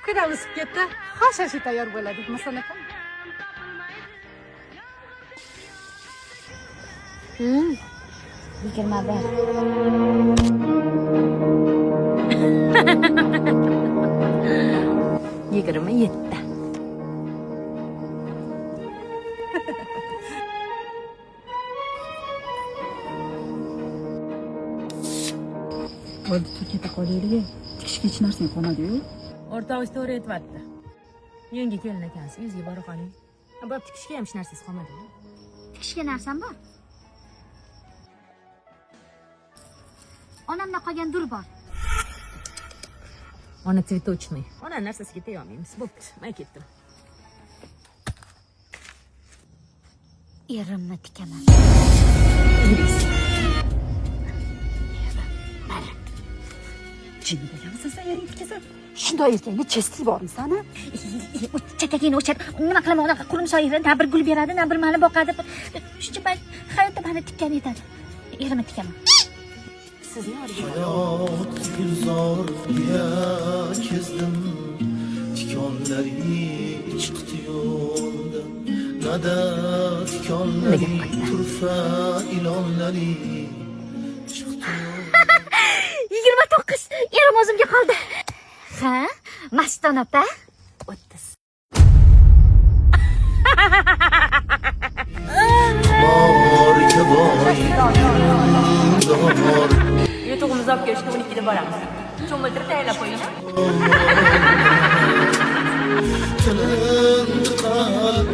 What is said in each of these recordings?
Kınav ısıp gitti. Haşhaşı tayyor bo'ladi. Masala kam. Yigirma bir. Yigirma yetti. Bo'ldi, keta qolaylik. Tikishga hech narsa qolmadi-yu. O'rtog'ingiz to'g'ri aytyapti. Yangi kelin ekansiz, uyingizga bora qoling. Bo'p, tikishga ham hech narsangiz qolmadi. Tikishga narsam bor. Onamda qolgan dur bor. Ona цветочный. Ona narsasiga tegolmaymiz. Bo'pti, men ketdim. Erimni tikaman. Jinni bo'lganmisan sen ering tikasan. Shunday erkakni chesti bormi sana? Chakagini o'chab, nima qilaman unaqa qulimsoyni na bir gul beradi, na bir mani boqadi. Shuncha payt hayotda meni tikkan etadi. Erimni tikaman. Sizni Hayot gulzorga kezdim, tikonlari chiqdi yo'ldan. Nada tikonlari, turfa ilonlari chiqdi yo'ldan. 29. Erim o'zimga qoldi. Ha? Maston opa? 30. Borga boy, dor. Yutug'imizni olib kelishga 12 da boramiz. Cho'miltirib tayyorlab qo'ying. Tilindi qalb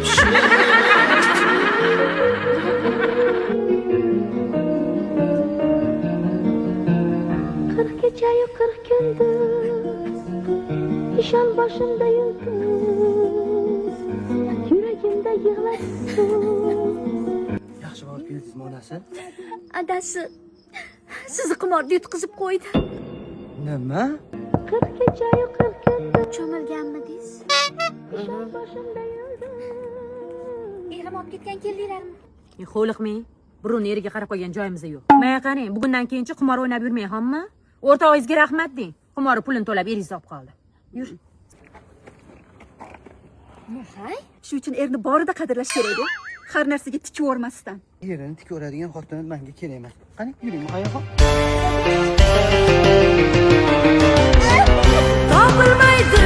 Kechayu 40 kunduz ishon boshimda yulduz yuragimda yig'lasin Yaxshi borib keldingizmi onasi? adasi sizni qimorda yutqizib qo'ydi. Nima? 40 kechayu 40 kunduz cho'milganmidingiz? Ishon boshimda yulduz erim olib ketgan keldinglarmi? Xo'liqmang. Birovni eriga qarab qo'ygan joyimiz yo'q. Mana qarang, bugundan keyinchi qimor o'ynab yurmang, hamma. O'rtog'ingizga rahmat deng. Qimori pulini to'lab eringiz olib qoldi. Yur. Nahay? Shu uchun erni borida qadrlash kerak-ku. Har narsaga tikib o'rmasdan. Erini tik ko'radigan xotin menga kerak emas. Qani, yuring qayoqqa? Topilmaydi